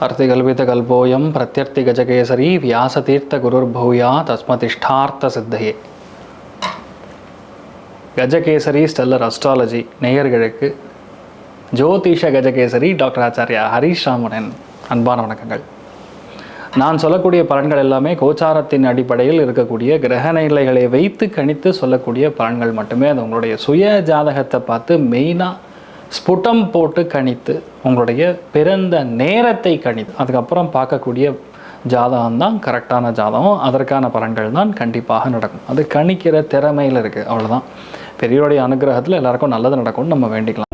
अर्तिकल्पितकल्पोऽयं प्रत्यर्तिगजकेसरी व्यासतीर्थगुरुर्भूया தஸ்மதிஷ்டார்த்த Gajakesari stellar astrology நேயர்களுக்கு ஜோதிஷ Gajakesari doctor Acharya Harish ராமனின் அன்பான வணக்கங்கள். நான் சொல்லக்கூடிய பலன்கள் எல்லாமே கோச்சாரத்தின் அடிப்படையில் இருக்கக்கூடிய கிரக நிலைகளை வைத்து கணித்து சொல்லக்கூடிய பலன்கள் மட்டுமே. அது உங்களுடைய சுய ஜாதகத்தை பார்த்து மெயினாக ஸ்புட்டம் போட்டு கணித்து உங்களுடைய பிறந்த நேரத்தை கணித்து அதுக்கப்புறம் பார்க்கக்கூடிய ஜாதகம் தான் கரெக்டான ஜாதகம். அதற்கான பலன்கள் தான் கண்டிப்பாக நடக்கும். அது கணிக்கிற திறமையில் இருக்குது, அவ்வளோதான். பெரியவருடைய அனுகிரகத்தில் எல்லாருக்கும் நல்லது நடக்கும்னு நம்ம வேண்டிக்கலாம்.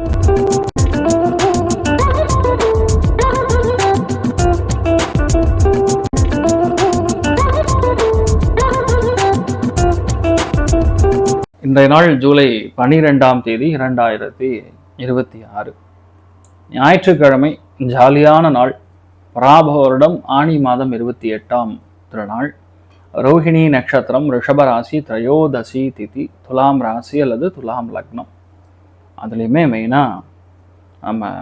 இன்றைய நாள் ஜூலை 12ஆம் தேதி 2026 ஞாயிற்றுக்கிழமை. ஜாலியான நாள். பராப வருடம் ஆனி மாதம் 28ஆம் திருநாள். ரோஹிணி நட்சத்திரம், ரிஷபராசி, திரையோதசி திதி, துலாம் ராசி அல்லது துலாம் லக்னம். அதுலேயுமே மெயினாக நம்ம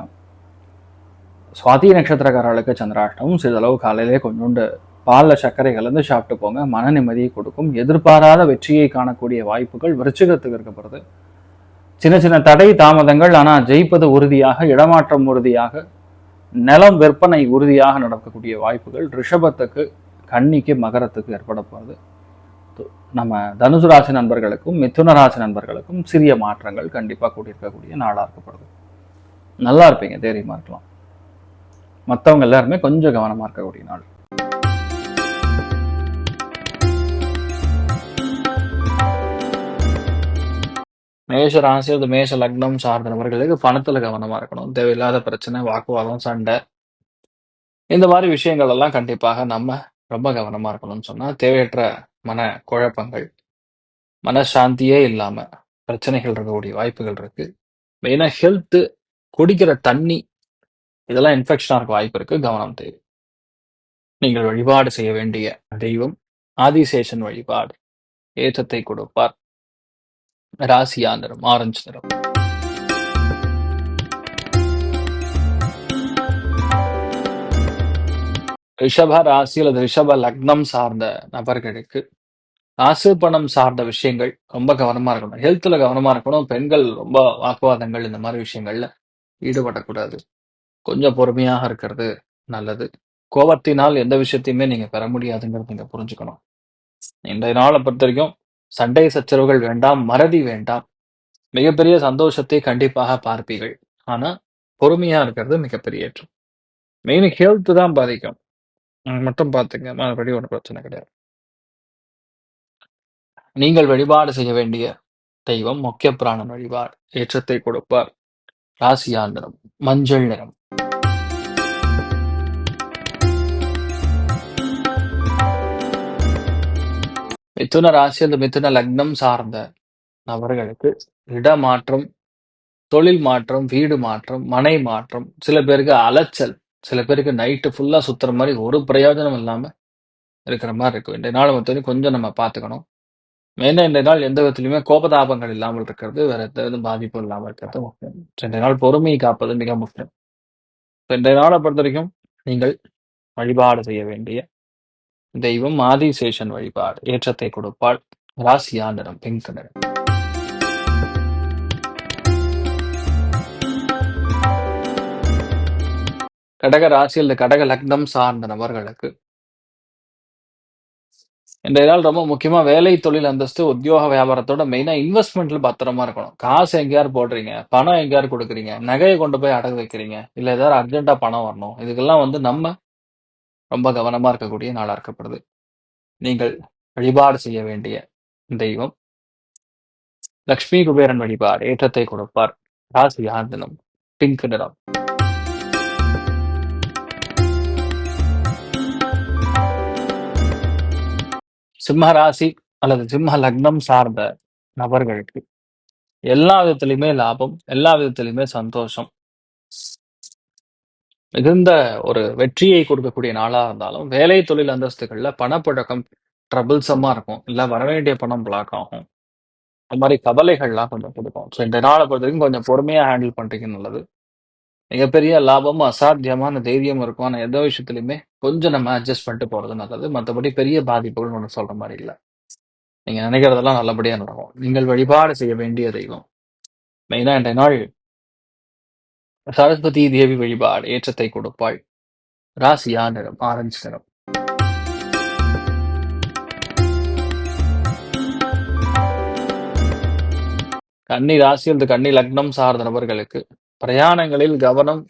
சுவாதி நட்சத்திரக்காரர்களுக்கு சந்திராஷ்டமம். சிறிதளவு காலையிலே கொஞ்சோண்டு பாலில் சர்க்கரை கலந்து சாப்பிட்டு போங்க, மன நிம்மதியை கொடுக்கும். எதிர்பாராத வெற்றியை காணக்கூடிய வாய்ப்புகள் விருச்சிகத்துக்கு இருக்கப்படுது. சின்ன சின்ன தடை தாமதங்கள், ஆனால் ஜெயிப்பது உறுதியாக, இடமாற்றம் உறுதியாக, நிலம் விற்பனை உறுதியாக நடக்கக்கூடிய வாய்ப்புகள் ரிஷபத்துக்கு, கன்னிக்கு, மகரத்துக்கு ஏற்பட போகிறது. நம்ம தனுசு ராசி நண்பர்களுக்கும் மிதுன ராசி நண்பர்களுக்கும் சிறிய மாற்றங்கள் கண்டிப்பாக கூட்டியிருக்கக்கூடிய நாளாக இருக்கப்படுது. நல்லா இருப்பீங்க, தைரியமாக இருக்கலாம். மற்றவங்க எல்லாருமே கொஞ்சம் கவனமாக இருக்கக்கூடிய நாள். மேஷ ராசி அது மேஷ லக்னம் சார்ந்த நபர்களுக்கு பணத்தில் கவனமாக இருக்கணும். தேவையில்லாத பிரச்சனை, வாக்குவாதம், சண்டை, இந்த மாதிரி விஷயங்கள் எல்லாம் கண்டிப்பாக நம்ம ரொம்ப கவனமாக இருக்கணும்னு சொன்னால் தேவையற்ற மன குழப்பங்கள், மனசாந்தியே இல்லாமல் பிரச்சனைகள் இருக்கக்கூடிய வாய்ப்புகள் இருக்குது. மெயினாக ஹெல்த்து, குடிக்கிற தண்ணி, இதெல்லாம் இன்ஃபெக்ஷனாக இருக்க வாய்ப்பு இருக்குது. கவனம் தேவை. நீங்கள் வழிபாடு செய்ய வேண்டிய தெய்வம் ஆதிசேஷன் வழிபாடு. ஏற்றத்தை கொடுப்பார். ராசியா நிறம் ஆரஞ்சு நிறம். ரிஷப ராசி அல்லது ரிஷப லக்னம் சார்ந்த நபர்களுக்கு காசு பணம் சார்ந்த விஷயங்கள் ரொம்ப கவனமா இருக்கணும். ஹெல்த்ல கவனமா இருக்கணும். பெண்கள் ரொம்ப வாக்குவாதங்கள், இந்த மாதிரி விஷயங்கள்ல ஈடுபடக்கூடாது. கொஞ்சம் பொறுமையாக இருக்கிறது நல்லது. கோபத்தினால் எந்த விஷயத்தையுமே நீங்க பெற முடியாதுங்கிறது நீங்க புரிஞ்சுக்கணும். இன்றைய நாளை பொறுத்த வரைக்கும் சண்டை சச்சரவுகள் வேண்டாம், மறதி வேண்டாம். மிகப்பெரிய சந்தோஷத்தை கண்டிப்பாக பார்ப்பீர்கள். ஆனா பொறுமையா இருக்கிறது மிகப்பெரிய ஏற்றம். மெயின் ஹெல்த் தான் பாதிக்கும், மட்டும் பார்த்துங்க. மறுபடி ஒன்றும் பிரச்சனை கிடையாது. நீங்கள் வழிபாடு செய்ய வேண்டிய தெய்வம் முக்கிய பிராணன் வழிபாடு. ஏற்றத்தை கொடுப்பார். ராசியா நிறம் மஞ்சள் நிறம். மிதுன ராசி அந்த மிதுன லக்னம் சார்ந்த நபர்களுக்கு இடமாற்றம், தொழில் மாற்றம், வீடு மாற்றம், மனை மாற்றம், சில பேருக்கு அலைச்சல், சில பேருக்கு நைட்டு ஃபுல்லா சுத்துற மாதிரி ஒரு பிரயோஜனம் இல்லாம இருக்கிற மாதிரி இருக்கும். இன்றைய நாள் மொத்தம் கொஞ்சம் நம்ம பார்த்துக்கணும். மெயினா இன்றைய நாள் எந்த விதத்திலுமே கோபதாபங்கள் இல்லாமல் இருக்கிறது, வேற எந்த பாதிப்பும் இல்லாமல் இருக்கிறது முக்கியம். இன்றைய நாள் பொறுமையை காப்பது மிக முக்கியம். இன்றைய நாளை பொறுத்த வரைக்கும் நீங்கள் வழிபாடு செய்ய வேண்டிய தெய்வம் ஆதிசேஷன் வழிபாடு. ஏற்றத்தை கொடுப்பாள். ராசியா நிறம் பிங்க் நிறம். கடக ராசி அல்லது கடக லக்னம் சார்ந்த நபர்களுக்கு இன்றைய நாள் ரொம்ப முக்கியமா வேலை, தொழில், அந்தஸ்து, உத்தியோக வியாபாரத்தோட மெயினா இன்வெஸ்ட்மெண்ட்ல பத்திரமா இருக்கணும். காசு எங்கேயாரு போடுறீங்க, பணம் எங்கேயாரு கொடுக்குறீங்க, நகையை கொண்டு போய் அடகு வைக்கிறீங்க, இல்ல ஏதாவது அர்ஜென்ட்டா பணம் வரணும், இதுக்கெல்லாம் நம்ம ரொம்ப கவனமா இருக்கக்கூடிய நாளா இருக்கப்படுது. நீங்கள் வழிபாடு செய்ய வேண்டிய தெய்வம் லக்ஷ்மி குபேரன் வழிபாடு. ஏற்றத்தை கொடுப்பார். ராசி ஆந்தனம் பிங்க் நிறம். சிம்ம ராசி அல்லது சிம்ம லக்னம் சார்ந்த நபர்களுக்கு எல்லா விதத்திலுமே லாபம், எல்லா விதத்திலுமே சந்தோஷம், மிகுந்த ஒரு வெற்றியை கொடுக்கக்கூடிய நாளா இருந்தாலும் வேலை, தொழில், அந்தஸ்துகள்ல பணப்புழக்கம் ட்ரபிள்சமா இருக்கும். இல்ல வரவேண்டிய பணம் பிளாக் ஆகும். இந்த மாதிரி கவலைகள்லாம் கொஞ்சம் கொடுக்கும். ஸோ இந்த நாளை பொறுத்த வரைக்கும் கொஞ்சம் பொறுமையா ஹேண்டில் பண்றீங்க நல்லது. மிகப்பெரிய லாபமும், அசாத்தியமான தைரியமும் இருக்கும். ஆனா, எந்த விஷயத்திலயுமே கொஞ்சம் நம்ம அட்ஜஸ்ட் பண்ணிட்டு போறது நல்லது. மத்தபடி பெரிய பாதிப்புகள்னு ஒண்ணும் சொல்ற மாரி இல்ல. நீங்க நினைக்கிறதெல்லாம் நல்லபடியா நடக்கும். நீங்கள் வழிபாடு செய்ய வேண்டிய தெய்வம். மெயினா இன்றைய நாள் சரஸ்வதி தேவி வழிபாடு ஏற்றத்தை கொடுப்பாள். ராசியா நிறம் ஆரஞ்சு நிறம். கன்னி ராசி அல்லது கன்னி லக்னம் சார்ந்த நபர்களுக்கு பிரயாணங்களில் கவனம்.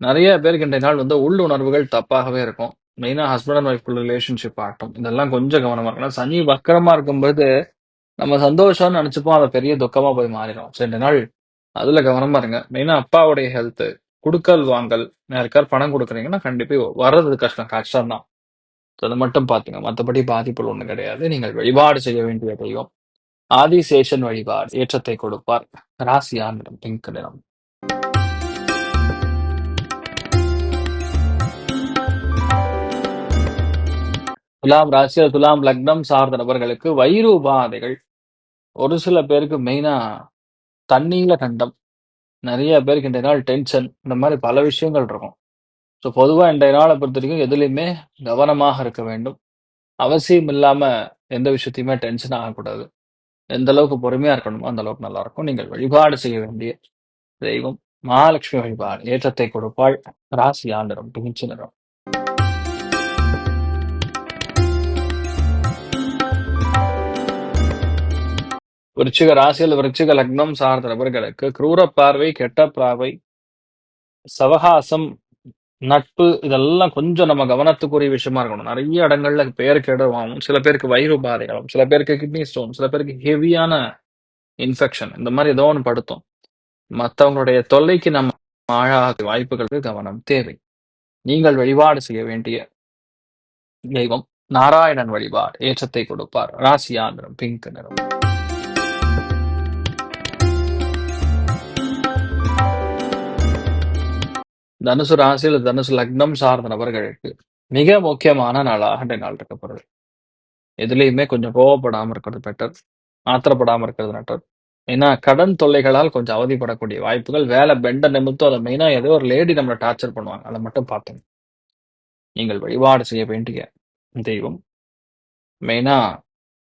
நெறைய பேருக்கு இன்றைய நாள் உள்ளுணர்வுகள் தப்பாகவே இருக்கும். மெயினா ஹஸ்பண்ட் அண்ட் ஒய்ஃப்குள்ள ரிலேஷன்ஷிப் ஆகட்டும். இதெல்லாம் கொஞ்சம் கவனமா இருக்கணும். சனி வக்கரமா இருக்கும்பொழுது, நம்ம சந்தோஷம்னு நெனச்சுப்போம். அது பெரிய துக்கமா போய் மாறிடும். ஸோ இன்றைய நாள் அதுல கவனமா இருங்க. மெயினா அப்பாவுடைய ஹெல்த்து, குடுக்கல், வாங்கல். யாருக்காவது பணம் குடுக்குறீங்கன்னா, கண்டிப்பா வர்றது கஷ்டம் தான். ஸோ அத மட்டும் பாத்துங்க. மத்தபடி பாதிப்புகள் ஒண்ணும் கிடையாது. நீங்கள் வழிபாடு செய்ய வேண்டிய தெய்வம் ஆதிசேஷன் வழிபாடு ஏற்றத்தை கொடுப்பார். ராசியா நிறம் பிங்க் நிறம். துலாம் ராசி, துலாம் லக்னம் சார்ந்த நபர்களுக்கு வயிறு உபாதைகள். ஒரு சில பேருக்கு மெயினா தண்ணீல கண்டம். நெறைய பேருக்கு இன்றைய நாள் டென்ஷன். இந்த மாரி பல விஷயங்கள் இருக்கும். ஸோ பொதுவா இன்றைய நாள பொறுத்தவரைக்கும் எதுலயுமே கவனமாக இருக்க வேண்டும். அவசியம் இல்லாம எந்த விஷயத்தையுமே டென்ஷன் ஆகக்கூடாது. எந்த அளவுக்கு பொறுமையா இருக்கணுமோ, அந்த அளவுக்கு நல்லாருக்கும். நீங்கள் வழிபாடு செய்ய வேண்டிய தெய்வம் மகாலட்சுமி வழிபாடு ஏற்றத்தை கொடுப்பாள். ராசியா நிறம் பிகிஞ்சு நிறம். விருச்சிக ராசி அல்லது விருச்சிக லக்னம் சார்ந்த நபர்களுக்கு கிரூர பார்வை, கெட்ட பார்வை, சவகாசம், நட்பு இதெல்லாம் கொஞ்சம் நம்ம கவனத்துக்குரிய விஷயமா இருக்கணும். நெறைய இடங்கள்ல பெயர் கெடுவாகும். சில பேருக்கு வயிறு உபாதைகளும், சில பேருக்கு கிட்னி ஸ்டோன், சில பேருக்கு ஹெவியான இன்ஃபெக்ஷன் இந்த மாரி ஏதோ ஒண்ணு படுத்தும். மத்தவங்களுடைய தொல்லைக்கு நம்ம ஆளாக வாய்ப்புகளுக்கு கவனம் தேவை. நீங்கள் வழிபாடு செய்ய வேண்டிய தெய்வம் நாராயணன் வழிபாடு ஏற்றத்தை கொடுப்பார். ராசியா நிறம் பிங்க் நிறம். தனுசு ராசி அல்லது தனுசு லக்னம் சார்ந்த நபர்களுக்கு மிக முக்கியமான நாளாக இன்றைய நாள் இருக்கப்படுது. எதுலயுமே கொஞ்சம் கோவப்படாம இருக்கிறது பெட்டர். ஆத்திரப்படாம இருக்கிறது பெட்டர். ஏன்னா கடன் தொல்லைகளால் கொஞ்சம் அவதிப்படக்கூடிய வாய்ப்புகள். வேலை பெண்ட நிமித்தம் அத மெயினா ஏதோ ஒரு லேடி நம்மள டார்ச்சர் பண்ணுவாங்க. அத மட்டும் பாத்துங்க. நீங்கள் வழிபாடு செய்ய வேண்டிய தெய்வம் மெயினா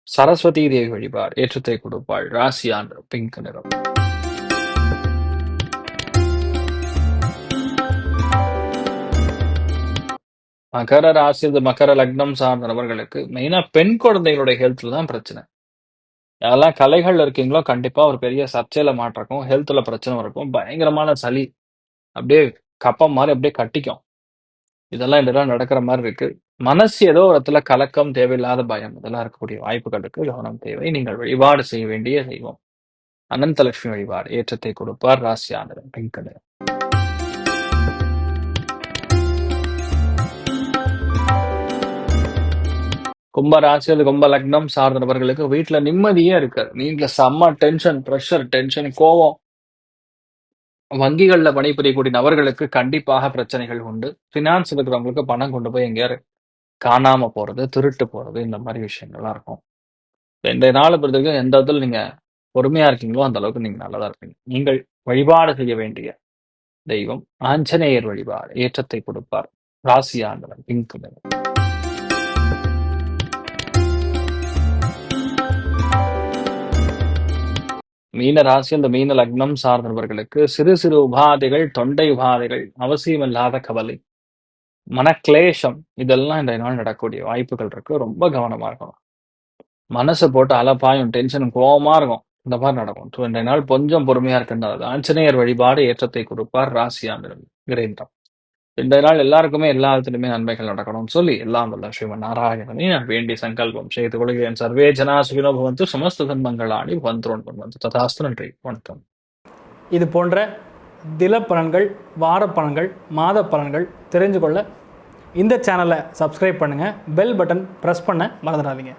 சரஸ்வதி தேவி வழிபாடு ஏற்றத்தை கொடுப்பாள். ராசியா நிறம் பிங்க் நிறம். மகர ராசி அல்லது மகர லக்னம் சார்ந்த நபர்களுக்கு மெயினா பெண் குழந்தைகளுடைய ஹெல்த்ல தான் பிரச்சனை. யாரெல்லாம் கலைகள்ல இருக்கீங்களோ, கண்டிப்பா ஒரு பெரிய சர்ச்சையில மாட்டிருக்கும். ஹெல்த்ல பிரச்சனை இருக்கும். பயங்கரமான சளி. அப்படியே கப்பம் மாரி அப்படியே கட்டிக்கும். இதெல்லாம் நடக்கிற மாரி இருக்கு. மனசு ஏதோ ஒரு இடத்துல கலக்கம், தேவையில்லாத பயம் இதெல்லாம் இருக்கக்கூடிய வாய்ப்புகள் இருக்கு. கவனம் தேவை. நீங்கள் வழிபாடு செய்ய வேண்டிய தெய்வம் அனந்தலட்சுமி வழிபாடு ஏற்றத்தை கொடுப்பார். ராசியா நிறம் பிங்க் நிறம். கும்ப ராசி அல்லது கும்ப லக்னம் சார்ந்த நபர்களுக்கு வீட்ல நிம்மதியே இருக்காது. வீட்ல செம்ம டென்ஷன், பிரஷர், டென்ஷன், கோவம். வங்கிகள்ல பணிபுரியக்கூடிய நபர்களுக்கு கண்டிப்பாக பிரச்சனைகள் உண்டு. ஃபினான்ஸ் இருக்கிறவங்களுக்கு பணம் கொண்டு போய் எங்கேயாவது காணாம போறது, திருட்டு போறது இந்த மாரி விஷயங்கள்லாம் இருக்கும். இன்றைய நாள பொறுத்தவரைக்கும் எந்த விதத்துல நீங்க பொறுமையா இருக்கீங்களோ, அந்த அளவுக்கு நீங்க நல்லதா இருப்பீங்க. நீங்கள் வழிபாடு செய்ய வேண்டிய தெய்வம் ஆஞ்சநேயர் வழிபாடு ஏற்றத்தை கொடுப்பார். ராசியா நிறம் பிங்க் நிறம். மீன ராசி அந்த மீன லக்னம் சார்ந்தவர்களுக்கு சிறு சிறு உபாதைகள், தொண்டை உபாதைகள், அவசியமில்லாத கவலை, மனக்லேஷம் இதெல்லாம் இன்றைய நாள் நடக்கக்கூடிய வாய்ப்புகள் இருக்கு. ரொம்ப கவனமா இருக்கணும். மனச போட்டு அலப்பாயும், டென்ஷன், கோவமா இருக்கும். இந்த மாரி நடக்கும். ஸோ இன்றைய நாள் கொஞ்சம் பொறுமையா இருக்கின்றது. ஆஞ்சநேயர் வழிபாடு ஏற்றத்தை கொடுப்பார். ராசியா நிறம் கிரே நிறம். இன்றைய நாள் எல்லாருக்குமே எல்லா விதத்திலுமே நன்மைகள் நடக்கணும்னு சொல்லி எல்லாம் வல்ல ஸ்ரீமன் நாராயணனை நான் வேண்டி சங்கல்பம் செய்து கொள்கிறேன். சர்வே ஜனா சுகினோ பவந்து சமஸ்த சன்மங்களாணி பவந்துரோன் பவந்து ததாஸ்து. நன்றி வணக்கம். இது போன்ற தில பலன்கள், வார பலன்கள், மாத பலன்கள் தெரிஞ்சு கொள்ள இந்த சேனலை சப்ஸ்கிரைப் பண்ணுங்கள். பெல் பட்டன் ப்ரெஸ் பண்ண மறந்துடாதீங்க.